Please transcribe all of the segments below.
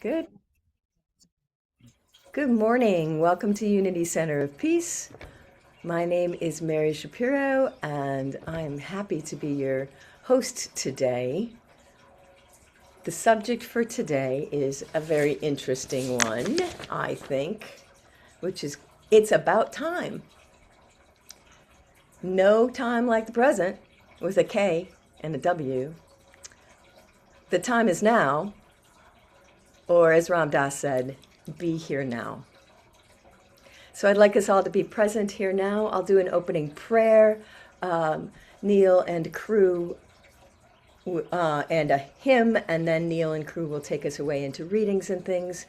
Good. Good morning. Welcome to Unity Center of Peace. My name is Mary Shapiro, and I'm happy to be your host today. The subject for today is a very interesting one, I think, which is it's about time. No time like the present, with a K and a W. The time is now, or as Ram Dass said, be here now. So I'd like us all to be present here now. I'll do an opening prayer. Neil and crew and a hymn, and then Neil and crew will take us away into readings and things.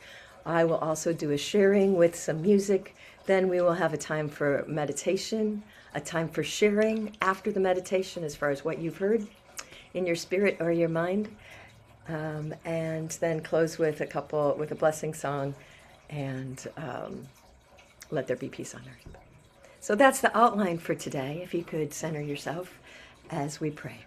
I will also do a sharing with some music. Then we will have a time for meditation, a time for sharing after the meditation as far as what you've heard in your spirit or your mind. And then close with a blessing song and let there be peace on earth. So that's the outline for today. If you could center yourself as we pray.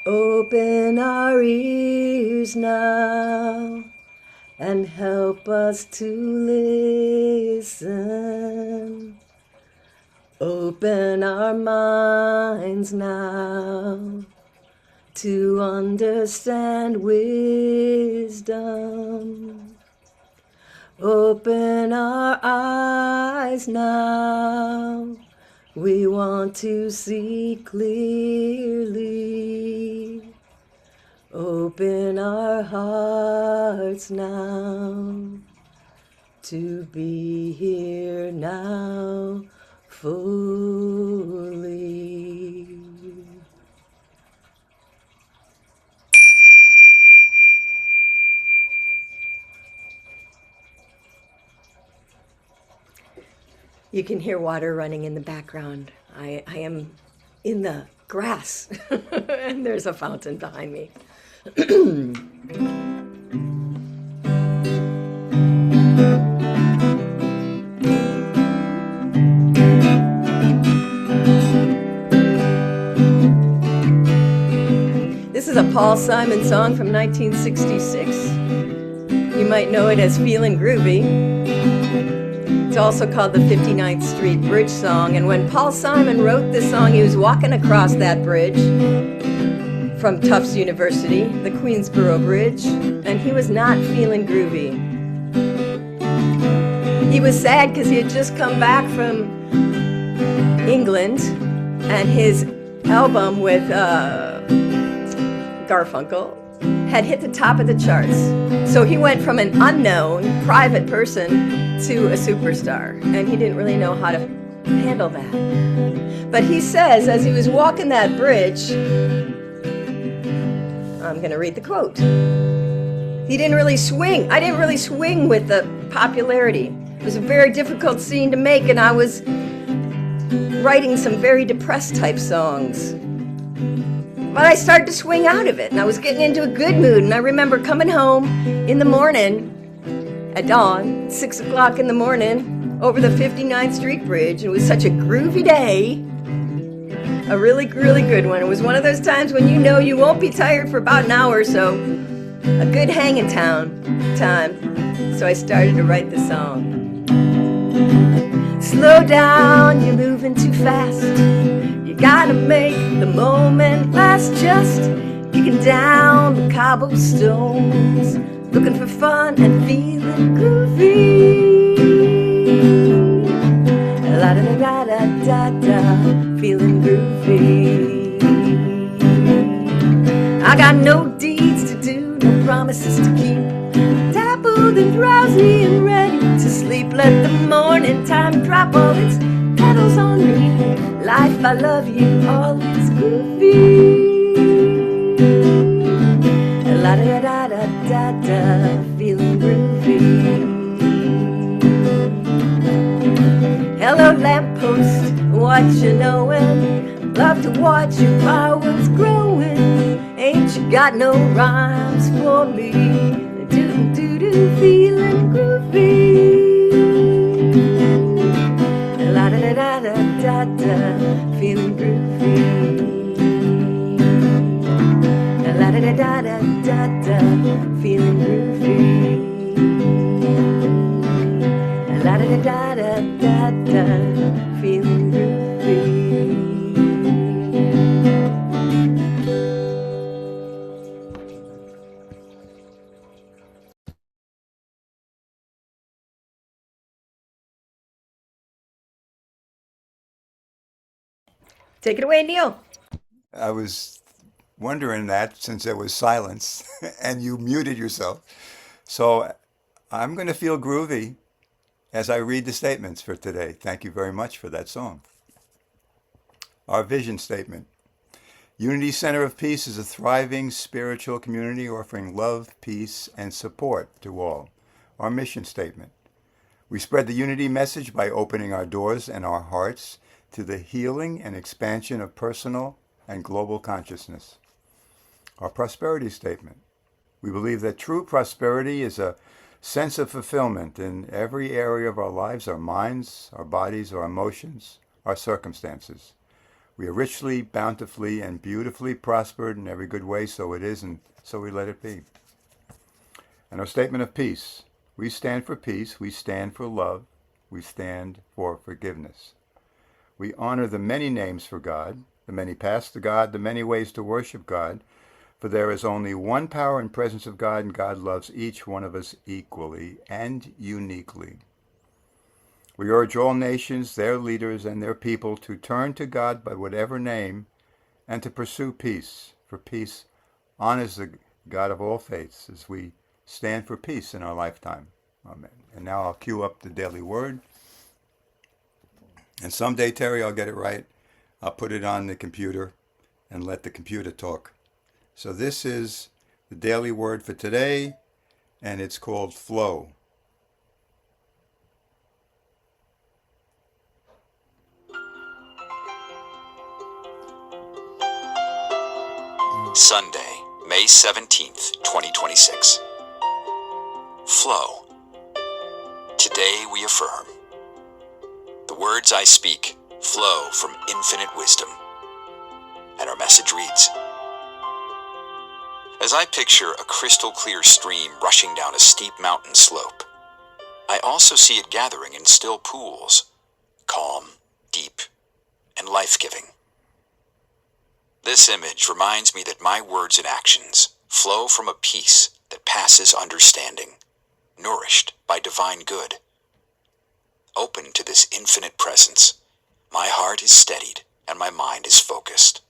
Open our ears now and help us to listen. Open our minds now to understand wisdom. Open our eyes now. We want to see clearly. Open our hearts now to be here now fully. You can hear water running in the background. I am in the grass, and there's a fountain behind me. This is a Paul Simon song from 1966. You might know it as Feelin' Groovy. It's also called the 59th Street Bridge song. And when Paul Simon wrote this song, he was walking across that bridge from Tufts University, the Queensboro Bridge, and he was not feeling groovy. He was sad because he had just come back from England, and his album with Garfunkel had hit the top of the charts. So he went from an unknown, private person to a superstar, and he didn't really know how to handle that. But he says, as he was walking that bridge, I'm going to read the quote. He didn't really swing. I didn't really swing with the popularity. It was a very difficult scene to make, and I was writing some very depressed type songs. But I started to swing out of it, and I was getting into a good mood. And I remember coming home in the morning, at dawn, 6 o'clock in the morning, over the 59th Street Bridge. It was such a groovy day, a really, really good one. It was one of those times when you know you won't be tired for about an hour or so, a good hanging time. So I started to write the song. Slow down, you're moving too fast. You gotta make the moment last, just kicking down the cobblestones, looking for fun and feeling groovy. La da da da da da, feeling groovy. I got no deeds to do, no promises to keep. Dappled and drowsy and ready to sleep. Let the morning time drop all its petals on me. Life, I love you, all is groovy. La da da da da da, feeling groovy. Hello lamppost, what you knowin'? Love to watch your flowers growing. Ain't you got no rhymes for me? Do do do, feeling groovy. La da da da da da, feeling groovy. La da da da da da da, feeling groovy. La da da da da da da, feeling groovy. Take it away, Neil. I was wondering that since there was silence and you muted yourself. So I'm going to feel groovy as I read the statements for today. Thank you very much for that song. Our vision statement. Unity Center of Peace is a thriving spiritual community offering love, peace, and support to all. Our mission statement. We spread the unity message by opening our doors and our hearts to the healing and expansion of personal and global consciousness. Our prosperity statement. We believe that true prosperity is a sense of fulfillment in every area of our lives, our minds, our bodies, our emotions, our circumstances. We are richly, bountifully, and beautifully prospered in every good way, so it is, and so we let it be. And our statement of peace. We stand for peace, we stand for love, we stand for forgiveness. We honor the many names for God, the many paths to God, the many ways to worship God, for there is only one power and presence of God, and God loves each one of us equally and uniquely. We urge all nations, their leaders, and their people to turn to God by whatever name and to pursue peace, for peace honors the God of all faiths as we stand for peace in our lifetime. Amen. And now I'll cue up the daily word. And someday, Terry, I'll get it right. I'll put it on the computer and let the computer talk. So this is the daily word for today, and it's called flow. Sunday, May 17th, 2026. Flow. Today we affirm. The words I speak flow from infinite wisdom. And our message reads, as I picture a crystal clear stream rushing down a steep mountain slope, I also see it gathering in still pools, calm, deep, and life-giving. This image reminds me that my words and actions flow from a peace that passes understanding, nourished by divine good. Open to this infinite presence, my heart is steadied and my mind is focused.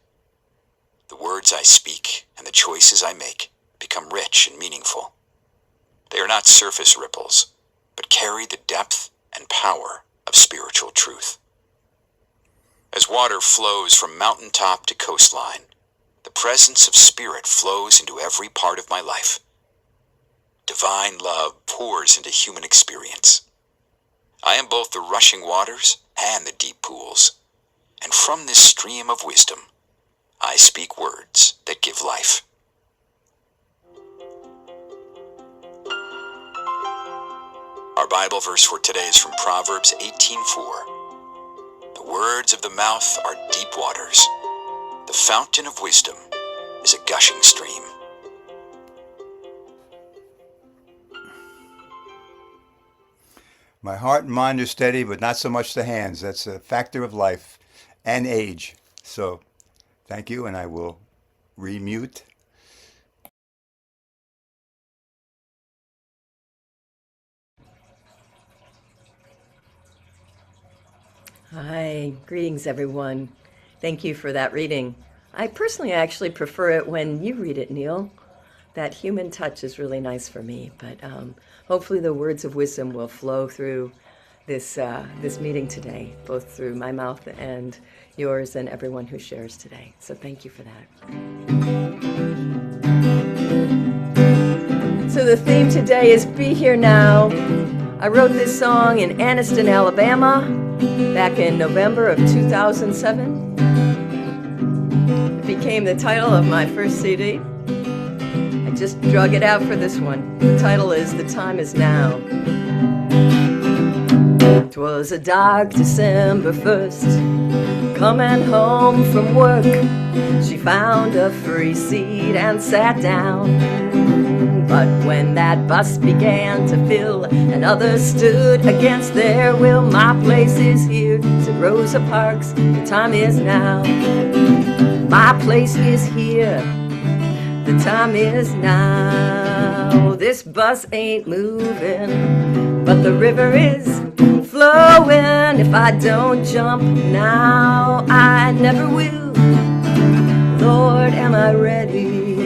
The words I speak and the choices I make become rich and meaningful. They are not surface ripples, but carry the depth and power of spiritual truth. As water flows from mountaintop to coastline, the presence of Spirit flows into every part of my life. Divine love pours into human experience. I am both the rushing waters and the deep pools, and from this stream of wisdom, I speak words that give life. Our Bible verse for today is from Proverbs 18:4. The words of the mouth are deep waters. The fountain of wisdom is a gushing stream. My heart and mind are steady, but not so much the hands. That's a factor of life and age. So thank you, and I will remute. Hi, greetings everyone. Thank you for that reading. I personally actually prefer it when you read it, Neil. That human touch is really nice for me, but hopefully the words of wisdom will flow through this meeting today, both through my mouth and yours and everyone who shares today. So thank you for that. So the theme today is Be Here Now. I wrote this song in Anniston, Alabama, back in November of 2007. It became the title of my first CD. I just drug it out for this one. The title is The Time Is Now. 'Twas a dark December 1st, coming home from work, she found a free seat and sat down. But when that bus began to fill and others stood against their will, my place is here, said Rosa Parks, the time is now. My place is here, the time is now. This bus ain't moving, but the river is flowing. If I don't jump now, I never will. Lord, am I ready?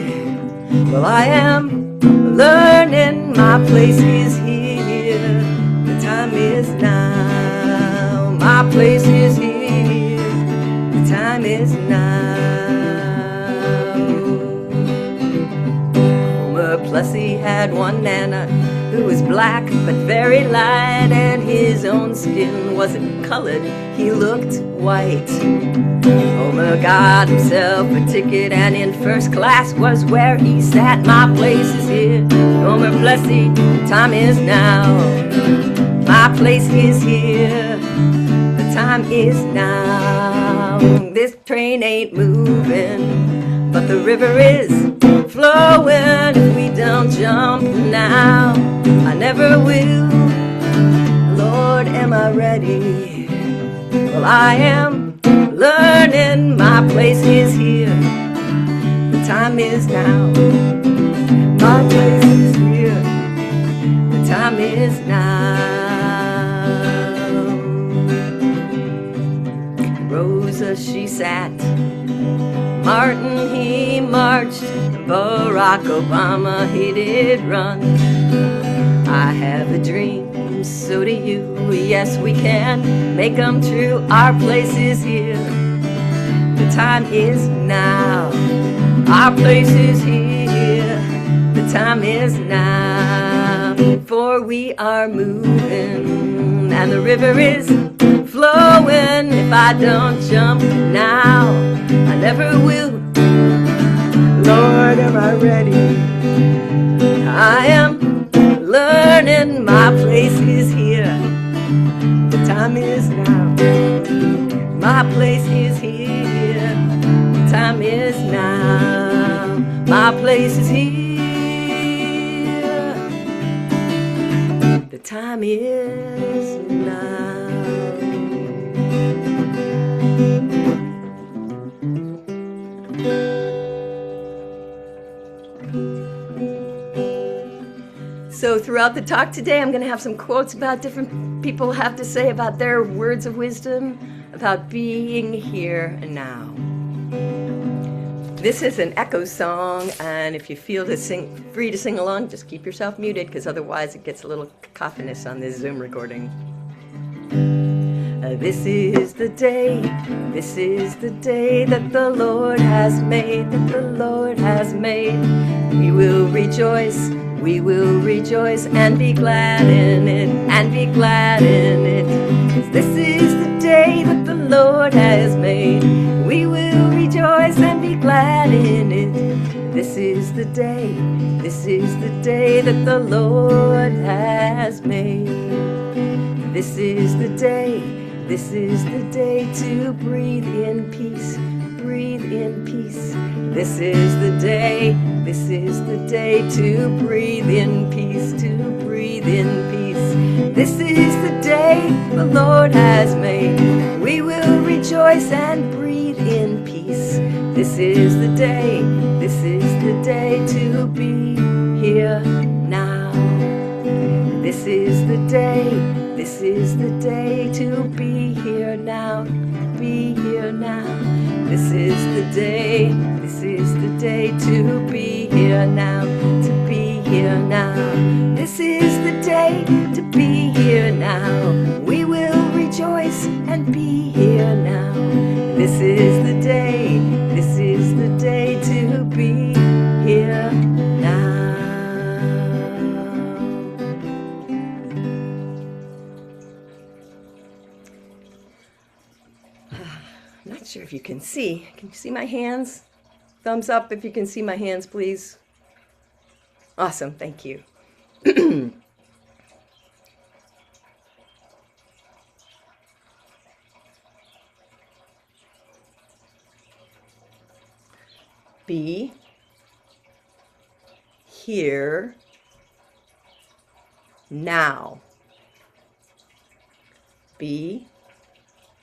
Well, I am learning. My place is here, the time is now. My place is here, the time is now. Homer Plessy had one nana who was black but very light, and his own skin wasn't colored, he looked white. Homer got himself a ticket, and in first class was where he sat. My place is here, Homer Plessy, time is now. My place is here, the time is now. This train ain't moving, but the river is flowing. If we don't jump now, I never will. Lord, am I ready? Well, I am learning. My place is here, the time is now. My place is here, the time is now. Rosa, she sat, Martin, he marched, Barack Obama, he did run. I have a dream, so do you. Yes, we can make them true. Our place is here, the time is now. Our place is here, the time is now. For we are moving, and the river is flowing. If I don't jump now, I never will. Lord, am I ready? I am learning. My place is here, the time is now. My place is here, the time is now. My place is here, the time is now. So throughout the talk today, I'm going to have some quotes about different people have to say about their words of wisdom about being here and now. This is an echo song, and if you feel free to sing along, just keep yourself muted, because otherwise it gets a little cacophonous on this Zoom recording. This is the day that the Lord has made, that the Lord has made. We will rejoice and be glad in it, and be glad in it. 'Cause this is the day that the Lord has made. We will rejoice and be glad in it. This is the day that the Lord has made. This is the day to breathe in peace, breathe in peace. This is the day to breathe in peace, to breathe in peace. This is the day the Lord has made. We will rejoice and breathe in peace. This is the day to be here now. This is the day to be here now, be here now. This is the day to be here now, to be here now. This is the day to be here now. We will rejoice and be here now. This is the day to be here now. Not sure if you can see. Can you see my hands? Thumbs up if you can see my hands, please. Awesome, thank you. Be here now. Be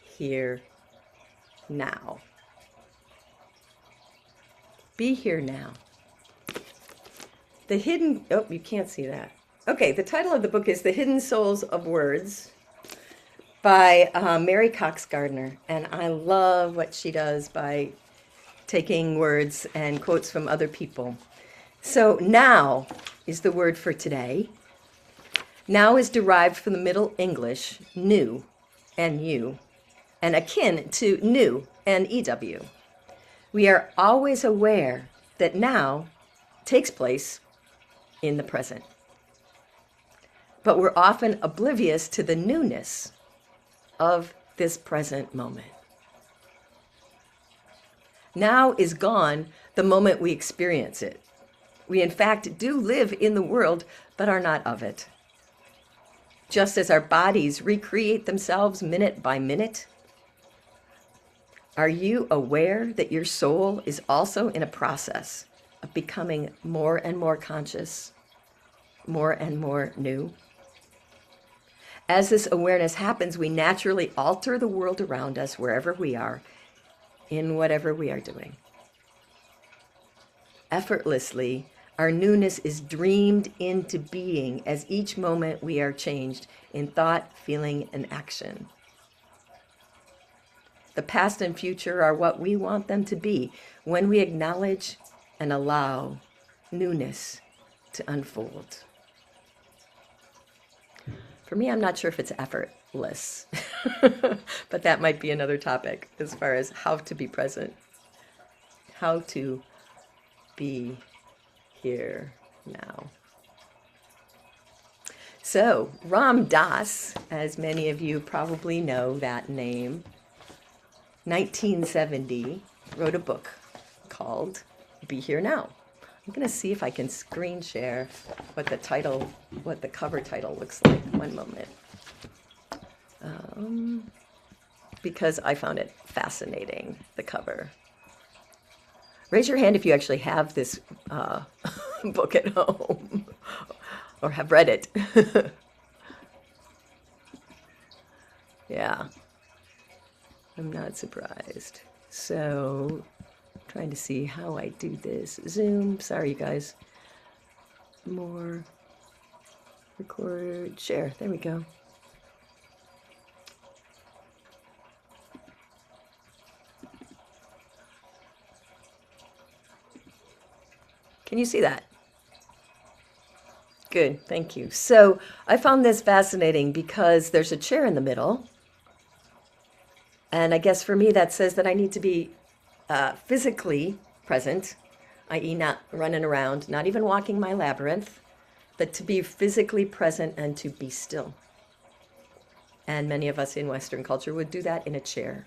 here now. Be here now. The hidden, oh, you can't see that. Okay, the title of the book is The Hidden Souls of Words by Mary Cox Gardner. And I love what she does by taking words and quotes from other people. So now is the word for today. Now is derived from the Middle English, new, N-U, and akin to new, N-E-W. We are always aware that now takes place in the present. But we're often oblivious to the newness of this present moment. Now is gone the moment we experience it. We, in fact, do live in the world, but are not of it. Just as our bodies recreate themselves minute by minute, are you aware that your soul is also in a process of becoming more and more conscious, more and more new? As this awareness happens, we naturally alter the world around us wherever we are, in whatever we are doing. Effortlessly, our newness is dreamed into being as each moment we are changed in thought, feeling, and action. The past and future are what we want them to be when we acknowledge and allow newness to unfold. For me, I'm not sure if it's effortless, but that might be another topic as far as how to be present, how to be here now. So, Ram Dass, as many of you probably know that name, 1970, wrote a book called Be Here Now. I'm going to see if I can screen share what the cover title looks like. One moment. Because I found it fascinating, the cover. Raise your hand if you actually have this book at home or have read it. Yeah, I'm not surprised. So, trying to see how I do this. Zoom, sorry you guys. More, record, share, there we go. Can you see that? Good, thank you. So I found this fascinating because there's a chair in the middle. And I guess for me that says that I need to be physically present, i.e. not running around, not even walking my labyrinth, but to be physically present and to be still. And many of us in Western culture would do that in a chair.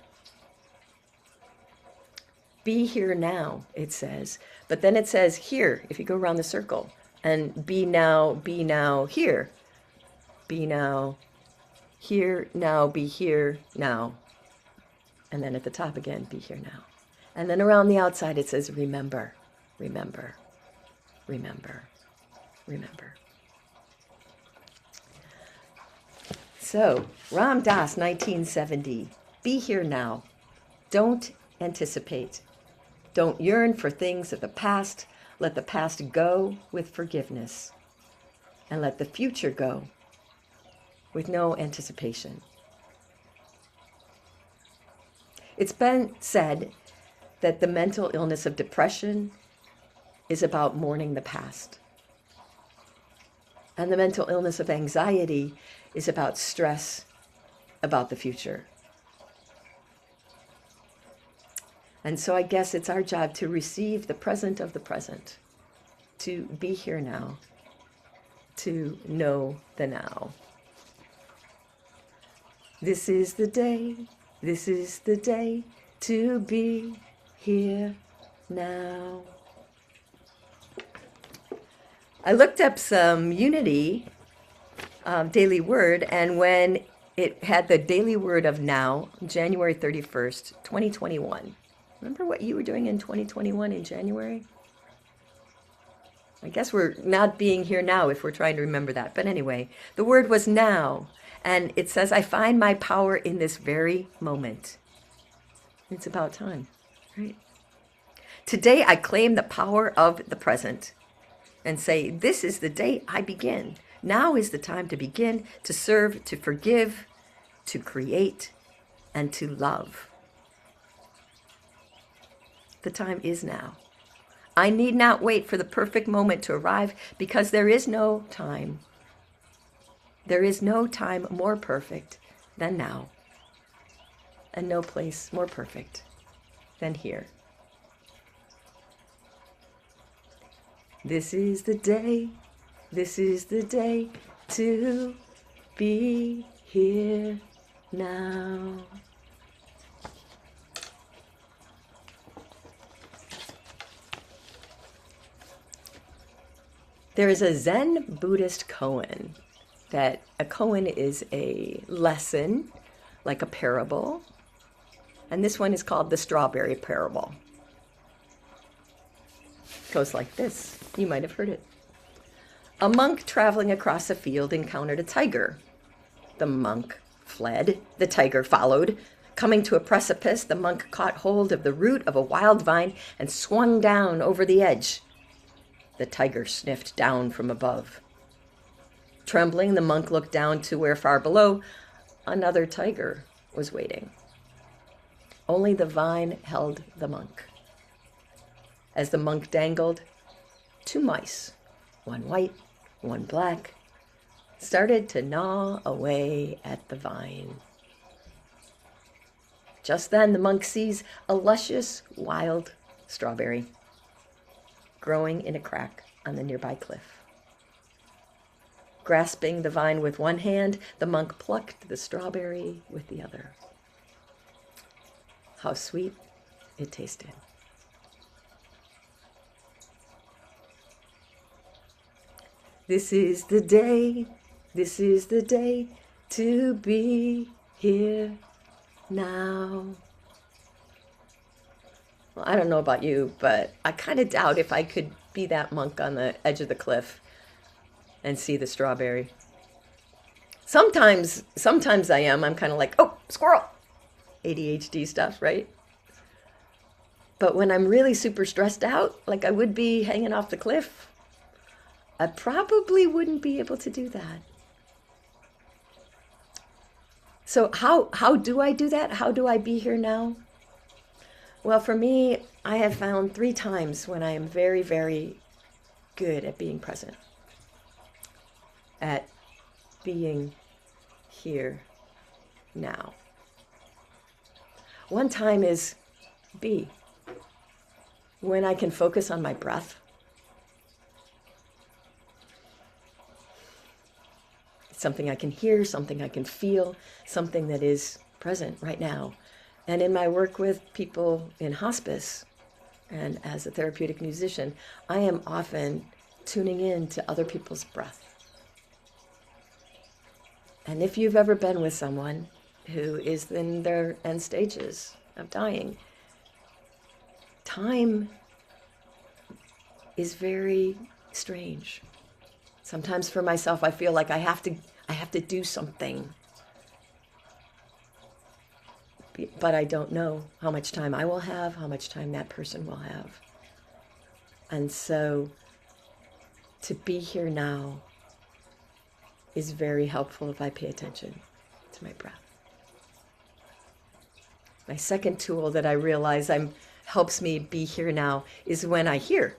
Be here now, it says. But then it says here, if you go around the circle, and be now, here. Be now, here, now, be here, now. And then at the top again, be here now. And then around the outside it says remember, remember, remember, remember. So, Ram Dass, 1970, be here now. Don't anticipate. Don't yearn for things of the past. Let the past go with forgiveness. And let the future go with no anticipation. It's been said that the mental illness of depression is about mourning the past. And the mental illness of anxiety is about stress about the future. And so I guess it's our job to receive the present of the present, to be here now, to know the now. This is the day to be here now. I looked up some Unity daily word, and when it had the daily word of now, January 31st, 2021, Remember what you were doing in 2021 in January? I guess we're not being here now if we're trying to remember that. But anyway, the word was now. And it says, I find my power in this very moment. It's about time, right? Today, I claim the power of the present and say, this is the day I begin. Now is the time to begin, to serve, to forgive, to create, and to love. The time is now. I need not wait for the perfect moment to arrive because there is no time. There is no time more perfect than now, and no place more perfect than here. This is the day to be here now. There is a Zen Buddhist koan that a koan is a lesson, like a parable, and this one is called the strawberry parable. It goes like this. You might have heard it. A monk traveling across a field encountered a tiger. The monk fled. The tiger followed. Coming to a precipice, the monk caught hold of the root of a wild vine and swung down over the edge. The tiger sniffed down from above. Trembling, the monk looked down to where far below another tiger was waiting. Only the vine held the monk. As the monk dangled, two mice, one white, one black, started to gnaw away at the vine. Just then, the monk sees a luscious wild strawberry growing in a crack on the nearby cliff. Grasping the vine with one hand, the monk plucked the strawberry with the other. How sweet it tasted. This is the day to be here now. Well, I don't know about you, but I kind of doubt if I could be that monk on the edge of the cliff and see the strawberry. Sometimes I am. I'm kind of like, oh, squirrel. ADHD stuff, right? But when I'm really super stressed out, like I would be hanging off the cliff, I probably wouldn't be able to do that. So how do I do that? How do I be here now? Well, for me, I have found 3 times when I am very, very good at being present, at being here now. One time is B, when I can focus on my breath. It's something I can hear, something I can feel, something that is present right now. And in my work with people in hospice and as a therapeutic musician, I am often tuning in to other people's breath. And if you've ever been with someone who is in their end stages of dying, time is very strange. Sometimes for myself, I feel like I have to do something. But I don't know how much time I will have, how much time that person will have. And so to be here now is very helpful if I pay attention to my breath. My second tool that I realize helps me be here now is when I hear.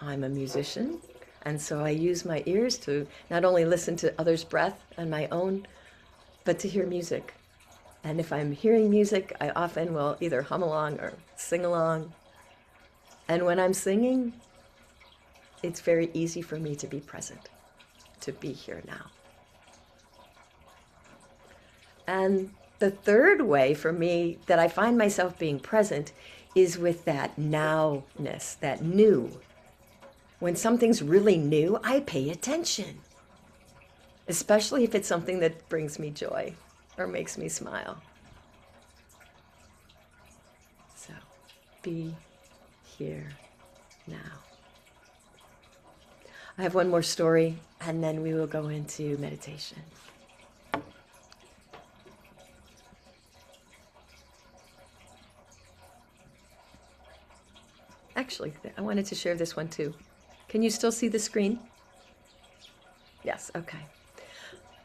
I'm a musician, and so I use my ears to not only listen to others' breath and my own, but to hear music. And if I'm hearing music, I often will either hum along or sing along. And when I'm singing, it's very easy for me to be present, to be here now. And the third way for me that I find myself being present is with that nowness, that new. When something's really new, I pay attention, especially if it's something that brings me joy or makes me smile. So Be here now. I have one more story, and then we will go into meditation. Actually, I wanted to share this one too. Can you still see the screen? Yes, okay.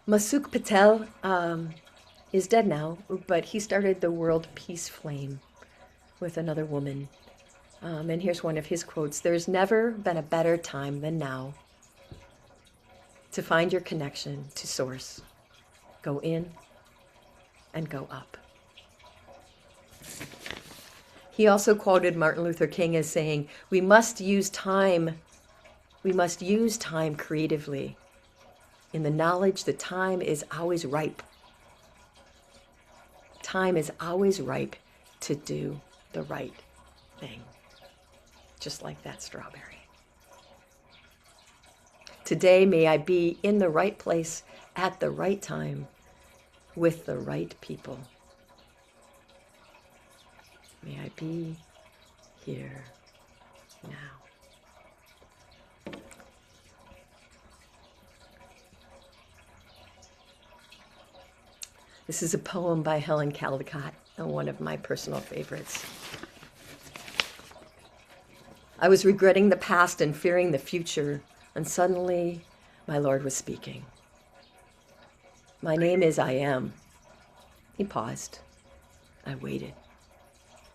Masuk Patel is dead now, but he started the World Peace Flame with another woman. And here's one of his quotes. There's never been a better time than now to find your connection to Source. Go in and go up. He also quoted Martin Luther King as saying, we must use time creatively in the knowledge that time is always ripe. Time is always ripe to do the right thing. Just like that strawberry. Today, may I be in the right place at the right time with the right people. May I be here now. This is a poem by Helen Caldecott, one of my personal favorites. I was regretting the past and fearing the future, and suddenly my Lord was speaking. My name is I Am. He paused. I waited.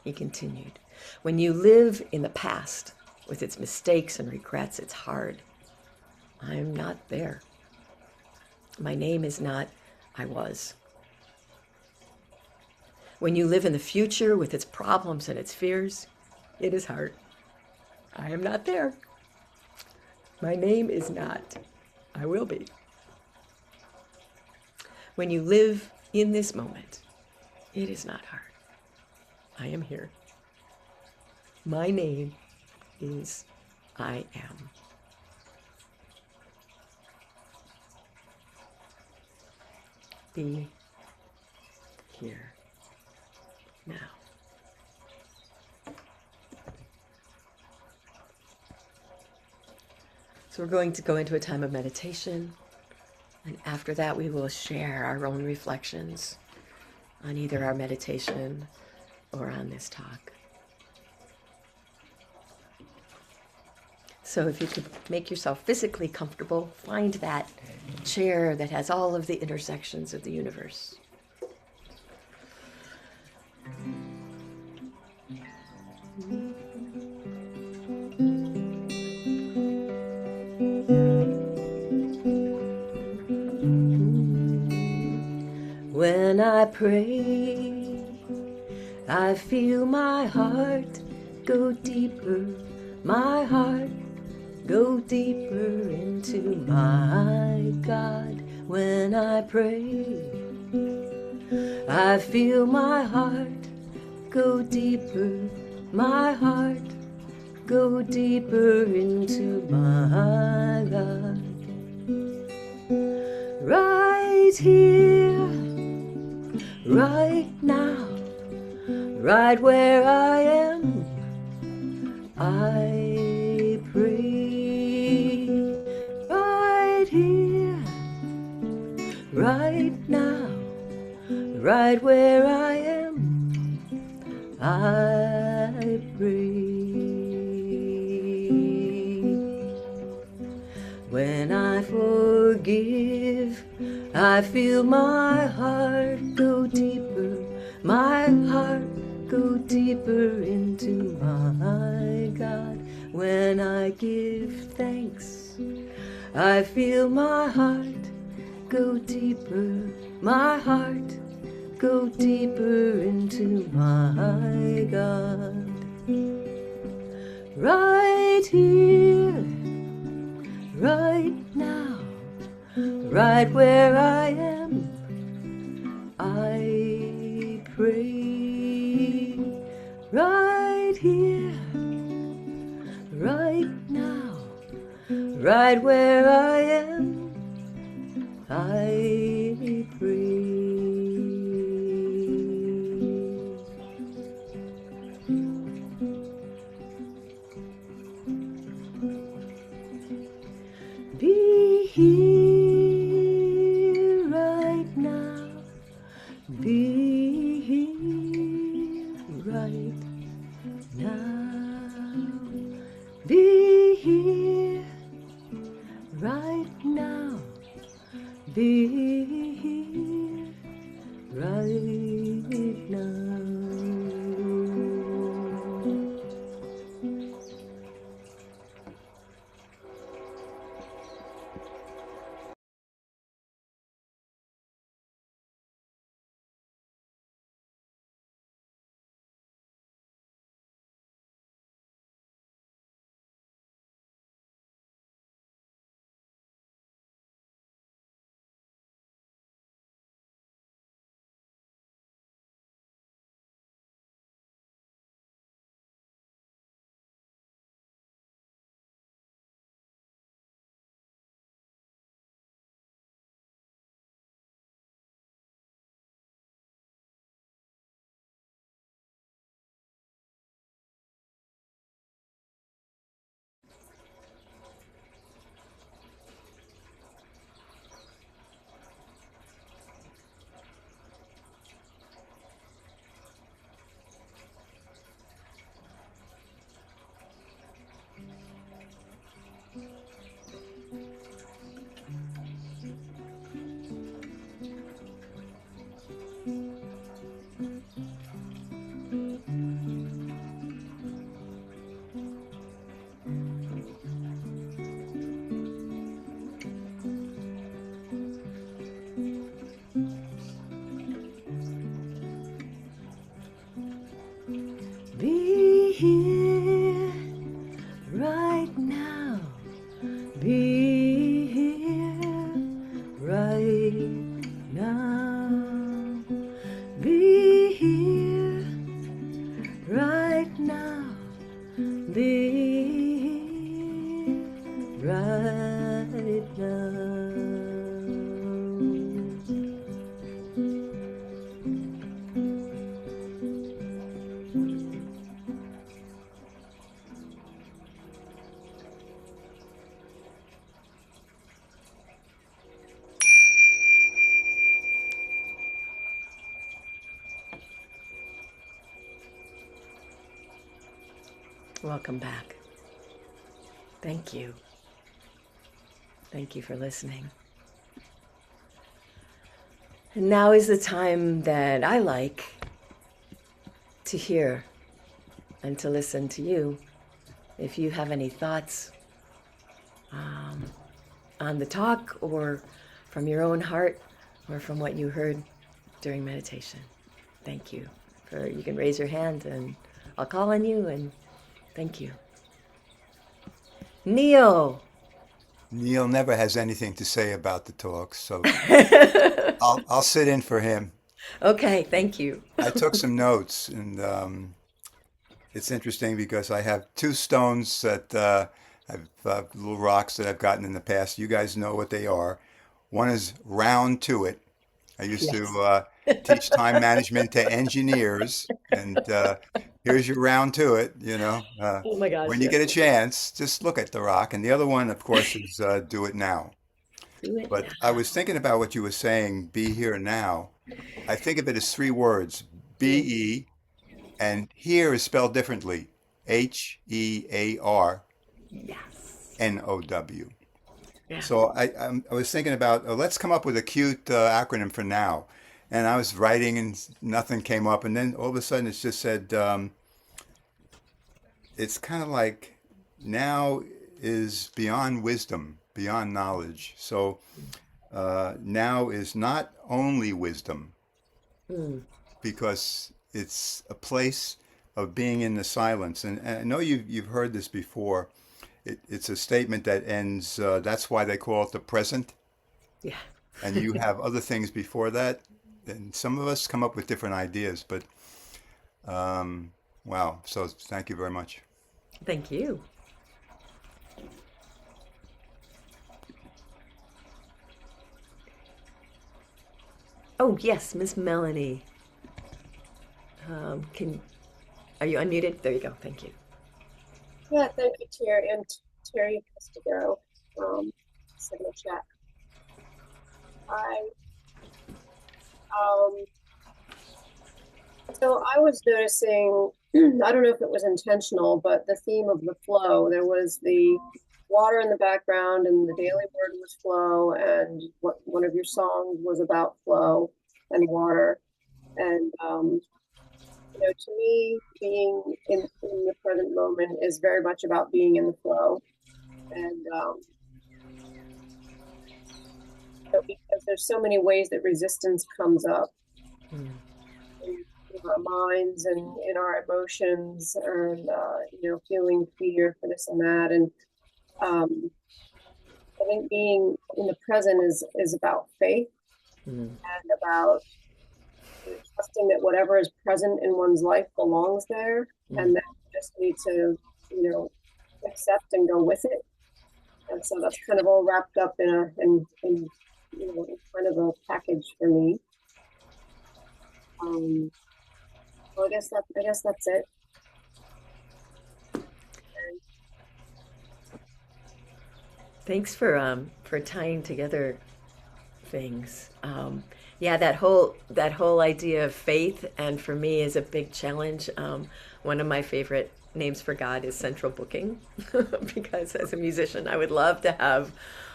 He continued. When you live in the past with its mistakes and regrets, it's hard. I'm not there. My name is not I was. When you live in the future with its problems and its fears, it is hard. I am not there. My name is not I will be. When you live in this moment, it is not hard. I am here. My name is I Am. Be here now. So we're going to go into a time of meditation, and after that we will share our own reflections on either our meditation or on this talk. So if you could make yourself physically comfortable, find that chair that has all of the intersections of the universe. When I pray, I feel my heart go deeper, my heart go deeper into my God. When I pray, I feel my heart go deeper, my heart go deeper into my God. Right here, right now, right where I am, I pray. Right here, right now, right where I am, I pray. When I forgive, I feel my heart go deeper, my heart go deeper into my God. When I give thanks, I feel my heart go deeper, my heart go deeper into my God. Right here, right now, right where I am, I pray. Right here, right now, right where I am, I pray. here right now. Be here right now. Be here right now. Be here right now. Be here right now. Be here right now. Be here right now. Be here right now. Welcome back. Thank you. Thank you for listening. And now is the time that I like to hear and to listen to you. If you have any thoughts on the talk, or from your own heart, or from what you heard during meditation. Thank you. You can raise your hand and I'll call on you, and thank you. Neil. Neil never has anything to say about the talk, so I'll sit in for him. Okay, thank you. I took some notes, and it's interesting because I have two stones that I've little rocks that I've gotten in the past. You guys know what they are. One is round to it. I used Yes. to teach time management to engineers, and here's your round to it. Oh my gosh, When you yes. get a chance, just look at the rock. And the other one, of course, is do it now. Do it But I now. was thinking about what you were saying, be here now. I think of it as three words, Mm. B-E, and here is spelled differently, Hearnow. Yes. Yeah. So I was thinking about, let's come up with a cute acronym for now. And I was writing and nothing came up. And then all of a sudden it just said, it's kind of like now is beyond wisdom, beyond knowledge. So now is not only wisdom, Mm. because it's a place of being in the silence. And I know you've heard this before. It's a statement that ends, that's why they call it the present. Yeah. And you have other things before that. And some of us come up with different ideas, but wow. So thank you very much. Thank you. Oh, yes, Miss Melanie. Can Are you unmuted? There you go. Thank you. Yeah, thank you, Terry. And Terry has to go. Second check. I um so I was noticing, I don't know if it was intentional, but the theme of the flow. There was the water in the background, and the daily word was flow, and what one of your songs was about flow and water. And to me, being in the present moment is very much about being in the flow. And so because there's so many ways that resistance comes up in our minds and in our emotions, and feeling fear for this and that. And I think being in the present is about faith and about trusting that whatever is present in one's life belongs there, and that you just need to, accept and go with it. And so that's kind of all wrapped up in kind of a package for me. So I guess that's it. Thanks for tying together things. Yeah, that whole idea of faith, and for me, is a big challenge. One of my favorite names for God is central booking, because as a musician, I would love to have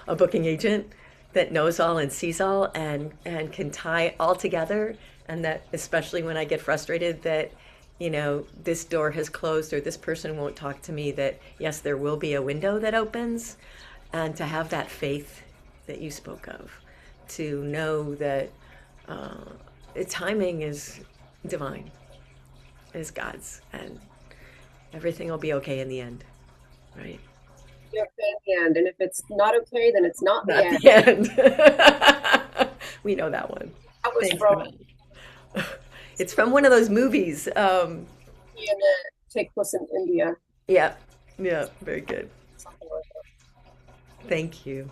a booking agent that knows all and sees all and can tie all together, and that especially when I get frustrated that this door has closed or this person won't talk to me, that yes, there will be a window that opens, and to have that faith that you spoke of, to know that the timing is divine, is God's, and everything will be okay in the end, right? Yeah, in the end, and if it's not okay, then it's not the Not end. the end. We know that one. That was Thanks, from Ron. It's from one of those movies. Take Place in India. Yeah, yeah, very good. Something like that. Thank you.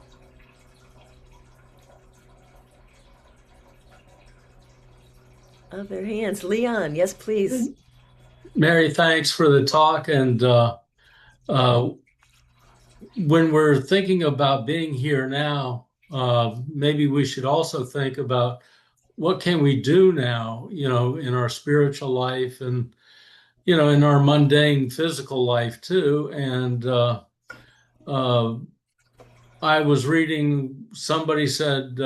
Other hands. Leon, yes, please. Mary, thanks for the talk. And when we're thinking about being here now, maybe we should also think about what can we do now, in our spiritual life and, in our mundane physical life too. And I was reading, somebody said,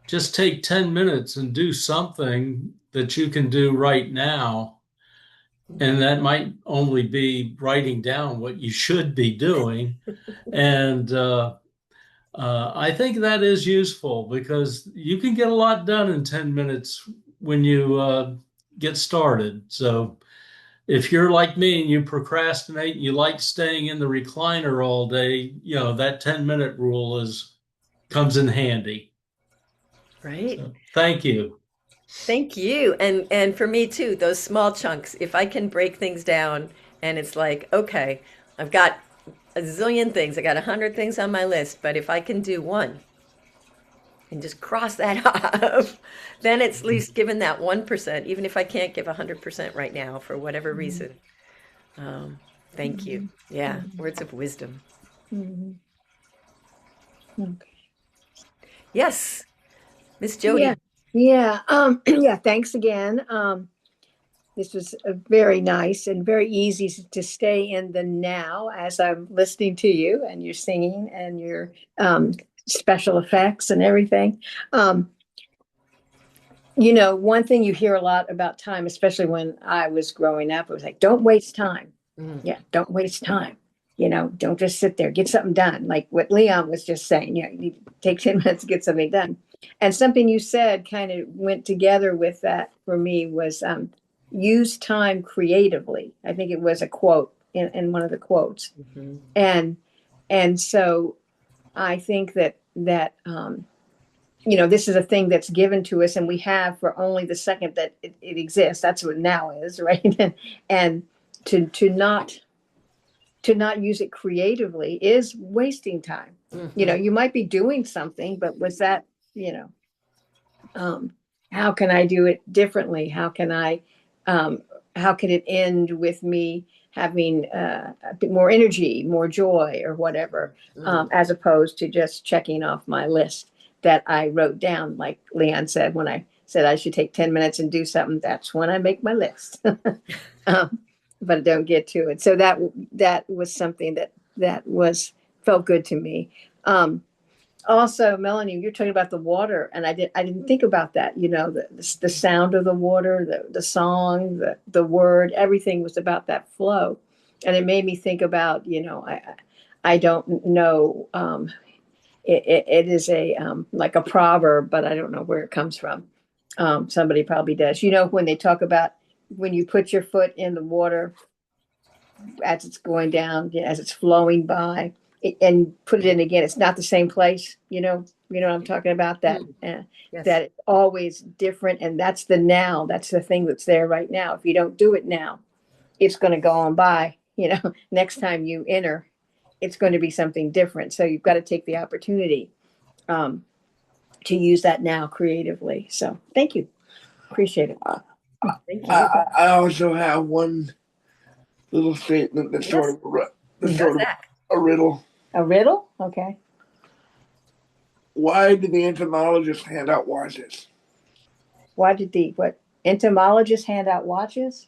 just take 10 minutes and do something that you can do right now. And that might only be writing down what you should be doing. And I think that is useful because you can get a lot done in 10 minutes when you get started. So if you're like me and you procrastinate and you like staying in the recliner all day, that 10-minute rule comes in handy. Right. So, thank you. Thank you. And for me too, those small chunks, if I can break things down and it's like, okay, I've got a zillion things, I got 100 things on my list, but if I can do one and just cross that off, then it's at least given that 1%, even if I can't give 100% right now for whatever reason. Thank you. Yeah, words of wisdom. Okay. Yes, Miss Jody. Yeah. Yeah. Thanks again. This was very nice and very easy to stay in the now as I'm listening to you and you're singing and your special effects and everything. One thing you hear a lot about time, especially when I was growing up, it was like, don't waste time. Yeah, don't waste time. Don't just sit there, get something done. Like what Leon was just saying, you need to take 10 minutes to get something done. And something you said kind of went together with that for me was use time creatively. I think it was a quote in one of the quotes. And so I think that this is a thing that's given to us and we have for only the second that it exists. That's what now is, right? And to not use it creatively is wasting time. You might be doing something, but was that, how can I do it differently? How can I how could it end with me having a bit more energy, more joy, or whatever, as opposed to just checking off my list that I wrote down. Like Leon said, when I said I should take 10 minutes and do something, that's when I make my list. But I don't get to it. So that was something that was felt good to me. Also, Melanie, you're talking about the water, and I didn't think about that. You know, the sound of the water, the song, the word, everything was about that flow, and it made me think about, you know, I don't know. It is a like a proverb, but I don't know where it comes from. Somebody probably does. You know, when they talk about when you put your foot in the water as it's going down, as it's flowing by, and put it in again, it's not the same place. You know what I'm talking about. Yes. That it's always different, and that's the now. That's the thing that's there right now. If you don't do it now, it's going to go on by. You know, next time you enter, it's going to be something different. So you've got to take the opportunity to use that now creatively. So thank you, appreciate it. Thank you. I also have one little statement that's Yes. sort of Zach. a riddle. A riddle, okay. Why did the entomologist hand out watches? Why did the entomologists hand out watches?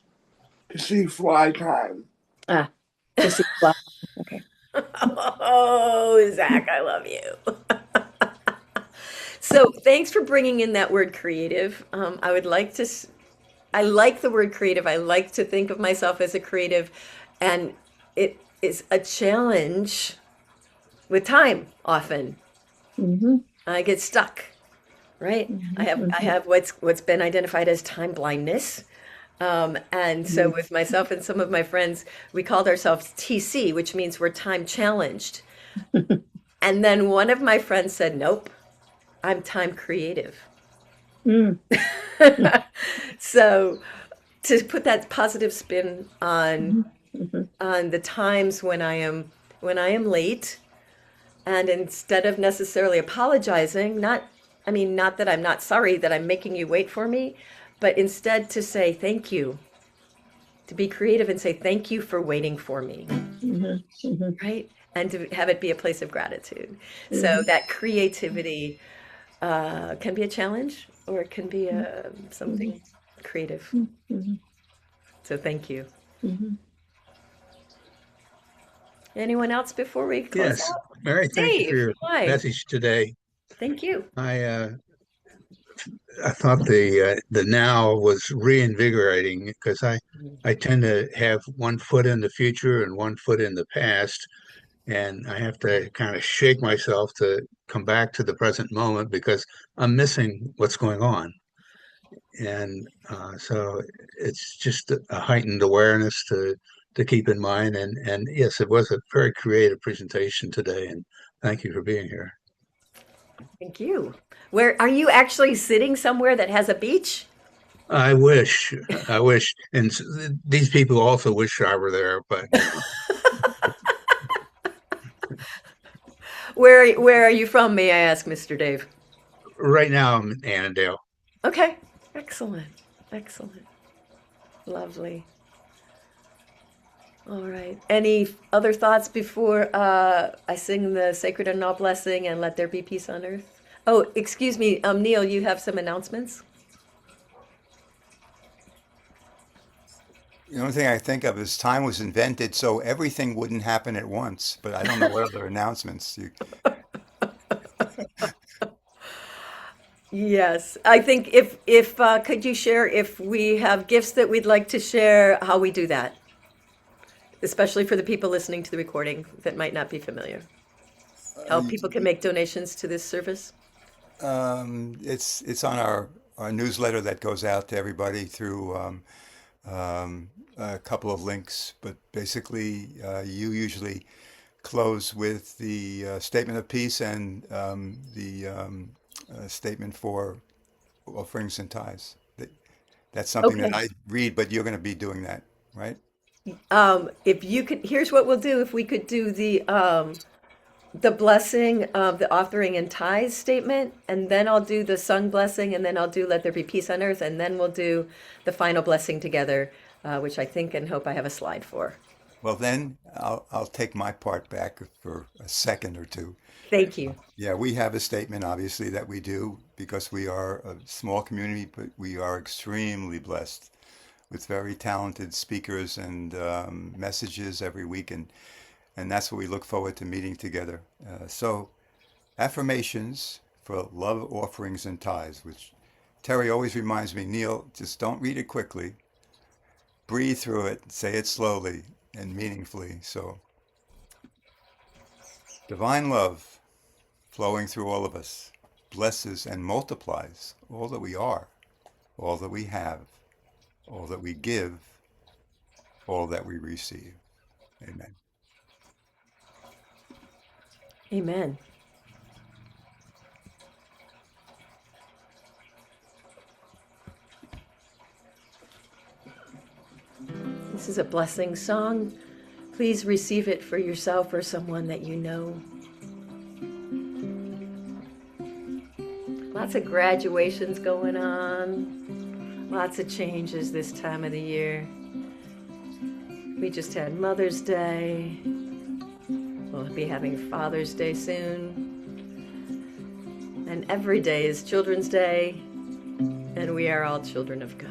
To see fly time. To see fly. Okay. Oh, Zach, I love you. So thanks for bringing in that word creative. I would like to, I like the word creative. I like to think of myself as a creative, and it is a challenge with time often. Mm-hmm. I get stuck, right? Mm-hmm. I have what's been identified as time blindness. And so with myself and some of my friends, we called ourselves TC, which means we're time challenged. And then one of my friends said, "Nope, I'm time creative." Mm. So to put that positive spin Mm-hmm. on the times when I am late, and instead of necessarily apologizing, not that I'm not sorry that I'm making you wait for me, but instead to say thank you, to be creative and say thank you for waiting for me, Mm-hmm. Mm-hmm. right? And to have it be a place of gratitude. So that creativity can be a challenge, or it can be something creative. Mm-hmm. So thank you. Mm-hmm. Anyone else before we close Yes, out? Mary, thank you for Dave, your hi. message today. Thank you. I thought the now was reinvigorating because I tend to have one foot in the future and one foot in the past, and I have to kind of shake myself to come back to the present moment because I'm missing what's going on. And so it's just a heightened awareness to keep in mind. And yes, it was a very creative presentation today, and thank you for being here. Thank you. Where are you actually sitting somewhere that has a beach? I wish, I wish, and these people also wish I were there, but Where are you from, may I ask, Mr. Dave? right now I'm in Annandale. Okay. Excellent. Excellent. Lovely. All right. Any other thoughts before I sing the sacred and all blessing and let there be peace on earth? Oh, excuse me, Neil, you have some announcements? The only thing I think of is time was invented so everything wouldn't happen at once. But I don't know what other announcements. Yes. I think if could you share if we have gifts that we'd like to share, how we do that, especially for the people listening to the recording that might not be familiar. How people can make donations to this service? It's on our newsletter that goes out to everybody through a couple of links. But basically, you usually close with the statement of peace and the statement for offerings and tithes. That's something that Okay. I read, but you're going to be doing that, right? If you could, here's what we'll do. If we could do the blessing of the offering and tithes statement, and then I'll do the sung blessing, and then I'll do let there be peace on earth, and then we'll do the final blessing together. which I think and hope I have a slide for. Well, then I'll take my part back for a second or two. Thank you. Yeah, we have a statement, obviously, that we do because we are a small community, but we are extremely blessed with very talented speakers and messages every week, and that's what we look forward to meeting together. So, affirmations for love offerings and tithes, which Terry always reminds me, Neil, just don't read it quickly, breathe through it, say it slowly and meaningfully. So, divine love flowing through all of us blesses and multiplies all that we are, all that we have, all that we give, all that we receive. Amen. Amen. This is a blessing song. Please receive it for yourself or someone that you know. Lots of graduations going on. Lots of changes this time of the year. We just had Mother's Day. We'll be having Father's Day soon. And every day is Children's Day. And we are all children of God.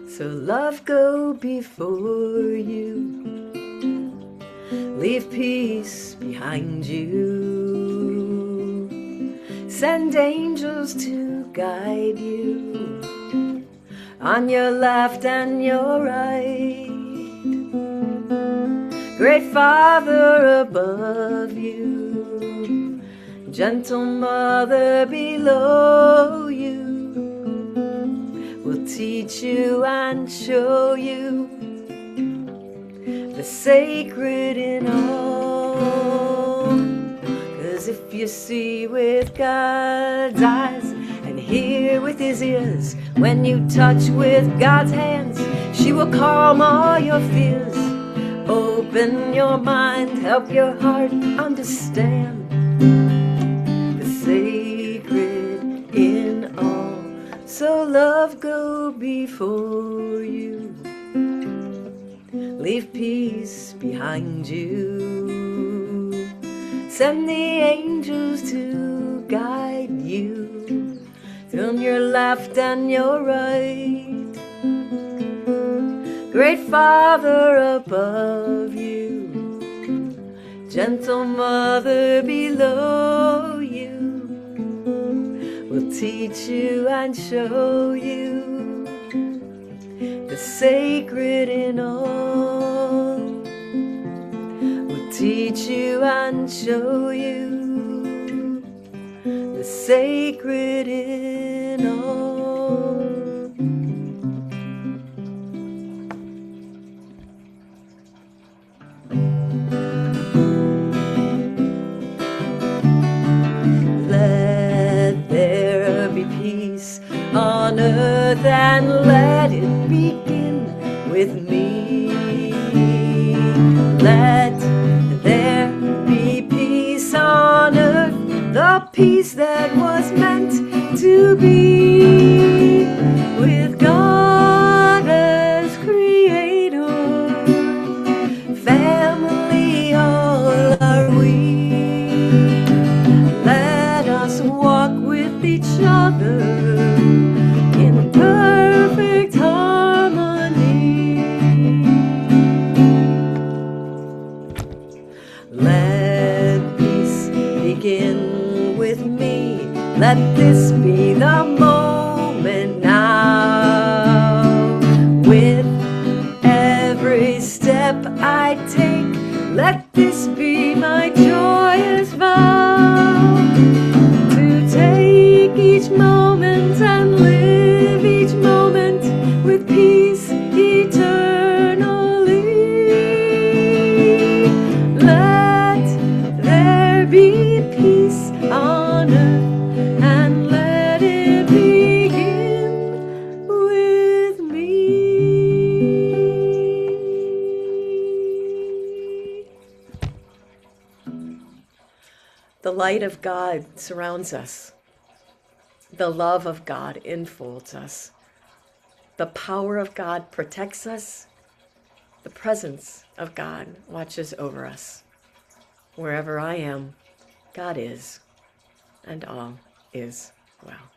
So love go before you. Leave peace behind you. Send angels to guide you on your left and your right. Great Father above you, gentle Mother below you, will teach you and show you the sacred in all. 'Cause if you see with God's eyes and hear with his ears, when you touch with God's hands, she will calm all your fears. Open your mind, help your heart understand the sacred in all. So love go before you. Leave peace behind you. Send the angels to guide you on your left and your right. Great Father above you, gentle Mother below you, will teach you and show you the sacred in all. Will teach you and show you the sacred in all. Let there be peace on earth and let it begin with me. Let there be peace on earth, the peace that was meant to be, with God as creator, family all are we. Let us walk with each other in perfect harmony. Let peace begin with me. Let this be the moment now. With every step I take, let this be my joyous vow. To take each moment and live each moment with peace eternally. Let there be peace on earth and let it begin with me. The light of God surrounds us. The love of God enfolds us. The power of God protects us. The presence of God watches over us. Wherever I am, God is, and all is well.